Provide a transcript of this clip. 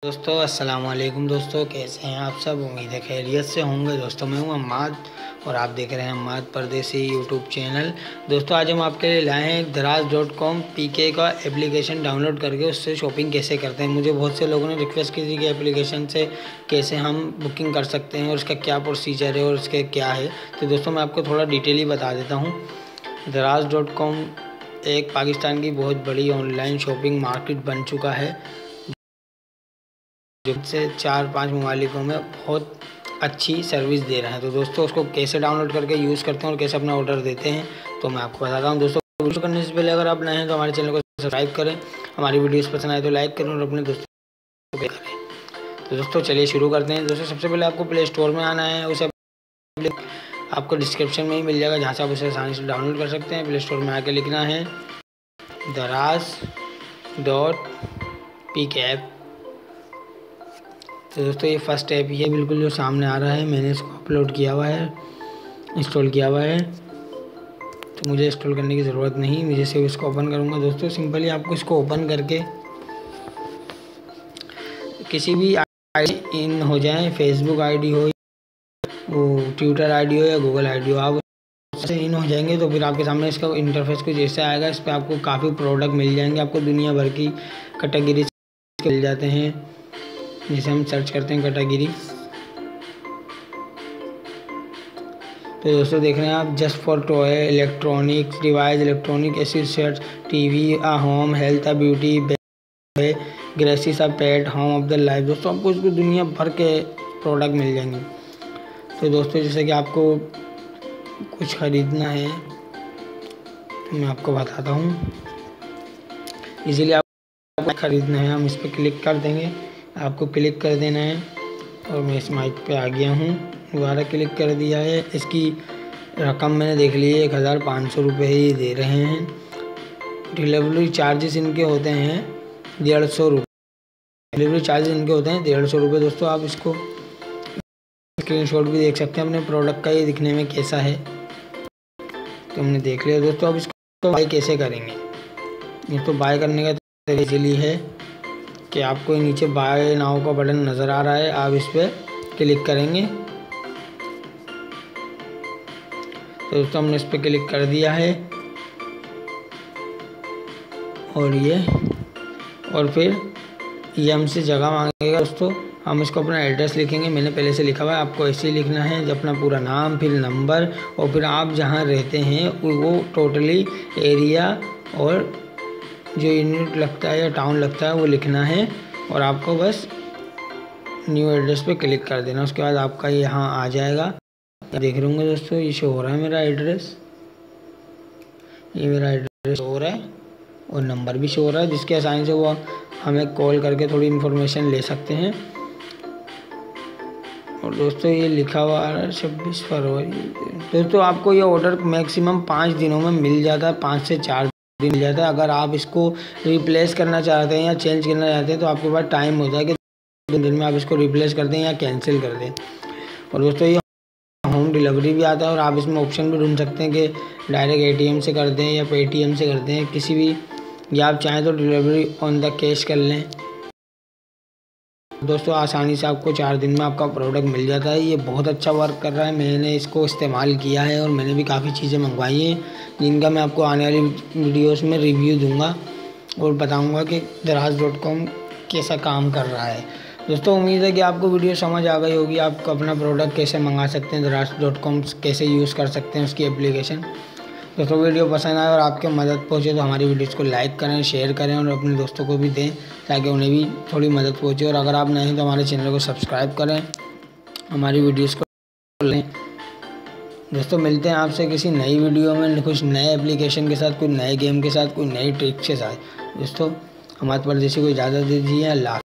दोस्तों अस्सलाम वालेकुम। दोस्तों कैसे हैं आप सब? उम्मीद है खैरियत से होंगे। दोस्तों मैं हूं अम्माद और आप देख रहे हैं अम्माद परदेसी यूट्यूब चैनल। दोस्तों आज हम आपके लिए लाए हैं दराज.com पीके का एप्लीकेशन डाउनलोड करके उससे शॉपिंग कैसे करते हैं। मुझे बहुत से लोगों ने रिक्वेस्ट की थी कि एप्लीकेशन से कैसे हम बुकिंग कर सकते हैं और उसका क्या प्रोसीजर है और उसके क्या है। तो दोस्तों मैं आपको थोड़ा डिटेल ही बता देता हूँ। दराज.com एक पाकिस्तान की बहुत बड़ी ऑनलाइन शॉपिंग मार्केट बन चुका है जो से 4-5 ममालिकों में बहुत अच्छी सर्विस दे रहा है। तो दोस्तों उसको कैसे डाउनलोड करके यूज़ करते हैं और कैसे अपना ऑर्डर देते हैं तो मैं आपको बताता हूँ। दोस्तों वीडियो करने से पहले अगर आप नए हैं तो हमारे चैनल को सब्सक्राइब करें, हमारी वीडियोस पसंद आए तो लाइक करें और अपने दोस्तों को करें। तो दोस्तों चलिए शुरू करते हैं। दोस्तों सबसे पहले आपको प्ले स्टोर में आना है। उसे आपको डिस्क्रिप्शन में ही मिल जाएगा जहाँ से आप उसे आसानी से डाउनलोड कर सकते हैं। प्ले स्टोर में आके लिखना है दराज.pk ऐप। तो दोस्तों ये फर्स्ट ऐप ही है बिल्कुल जो सामने आ रहा है। मैंने इसको अपलोड किया हुआ है, इंस्टॉल किया हुआ है, तो मुझे इंस्टॉल करने की ज़रूरत नहीं। मुझे सिर्फ इसको ओपन करूँगा। दोस्तों सिंपली आपको इसको ओपन करके किसी भी आईडी इन हो जाए, फेसबुक आईडी हो, वो ट्विटर आईडी हो या गूगल आईडी हो, आप उससे इन हो जाएंगे तो फिर आपके सामने इसका इंटरफेस कुछ जैसे आएगा। इस पर आपको काफ़ी प्रोडक्ट मिल जाएंगे। आपको दुनिया भर की कैटेगरी मिल जाते हैं। जिसे हम सर्च करते हैं कैटेगरी। तो दोस्तों देख रहे हैं आप just for toy, electronics device, electronic accessories, TV, uh home, health, uh beauty, groceries, uh pet, home of the life. दोस्तों आपको इसको दुनिया भर के प्रोडक्ट मिल जाएंगे। तो दोस्तों जैसे कि आपको कुछ ख़रीदना है तो मैं आपको बताता हूँ। इसीलिए आपको ख़रीदना है, हम इस पर क्लिक कर देंगे। आपको क्लिक कर देना है और मैं इस माइक पे आ गया हूँ। दोबारा क्लिक कर दिया है। इसकी रकम मैंने देख ली है, 1500 रुपये ही दे रहे हैं। डिलीवरी चार्जेस इनके होते हैं 150 रुपये। डिलीवरी चार्जेस इनके होते हैं 150 रुपये। दोस्तों आप इसको स्क्रीनशॉट भी देख सकते हैं अपने प्रोडक्ट का, ये दिखने में कैसा है तो हमने देख लिया। दोस्तों अब इसको बाय कैसे करेंगे? ये तो बाय करने का तरीका इजीली है कि आपको नीचे बाय नाउ का बटन नज़र आ रहा है, आप इस पर क्लिक करेंगे। तो दोस्तों हमने इस पर क्लिक कर दिया है और फिर ये हमसे जगह मांगेगा। दोस्तों हम इसको अपना एड्रेस लिखेंगे। मैंने पहले से लिखा हुआ है, आपको ऐसे ही लिखना है, जब अपना पूरा नाम, फिर नंबर और फिर आप जहाँ रहते हैं वो टोटली एरिया और जो यूनिट लगता है या टाउन लगता है वो लिखना है और आपको बस न्यू एड्रेस पे क्लिक कर देना। उसके बाद आपका यहाँ आ जाएगा। देख रहे होंगे दोस्तों ये शो हो रहा है मेरा एड्रेस, ये मेरा एड्रेस शो हो रहा है और नंबर भी शो हो रहा है, जिसके आसानी से वो हमें कॉल करके थोड़ी इन्फॉर्मेशन ले सकते हैं। और दोस्तों ये लिखा हुआ आ रहा है 26 फरवरी। दोस्तों आपको ये ऑर्डर मैक्सिमम 5 दिनों में मिल जाता है, 5 से 4 दिन मिल जाता है। अगर आप इसको रिप्लेस करना चाहते हैं या चेंज करना चाहते हैं तो आपके पास टाइम होता है कि 2 दिन में आप इसको रिप्लेस कर दें या कैंसिल कर दें। और दोस्तों ये होम डिलीवरी भी आता है और आप इसमें ऑप्शन भी ढूंढ सकते हैं कि डायरेक्ट एटीएम से कर दें या पेटीएम से कर दें, किसी भी, या आप चाहें तो डिलीवरी ऑन द कैश कर लें। दोस्तों आसानी से आपको 4 दिन में आपका प्रोडक्ट मिल जाता है। ये बहुत अच्छा वर्क कर रहा है। मैंने इसको इस्तेमाल किया है और मैंने भी काफ़ी चीज़ें मंगवाई हैं जिनका मैं आपको आने वाली वीडियोस में रिव्यू दूंगा और बताऊंगा कि दराज.com कैसा काम कर रहा है। दोस्तों उम्मीद है कि आपको वीडियो समझ आ गई होगी। आप अपना प्रोडक्ट कैसे मंगा सकते हैं, दराज.com कैसे यूज़ कर सकते हैं उसकी एप्लीकेशन। दोस्तों वीडियो पसंद आए और आपके मदद पहुंचे तो हमारी वीडियोस को लाइक करें, शेयर करें और अपने दोस्तों को भी दें ताकि उन्हें भी थोड़ी मदद पहुंचे। और अगर आप नए हैं तो हमारे चैनल को सब्सक्राइब करें, हमारी वीडियोस को लें। दोस्तों मिलते हैं आपसे किसी नई वीडियो में, कुछ नए एप्लीकेशन के साथ, कुछ नए गेम के साथ, कोई नई ट्रिक के साथ। दोस्तों हमारे परदेसी को इजाज़त दीजिए। अल्लाह।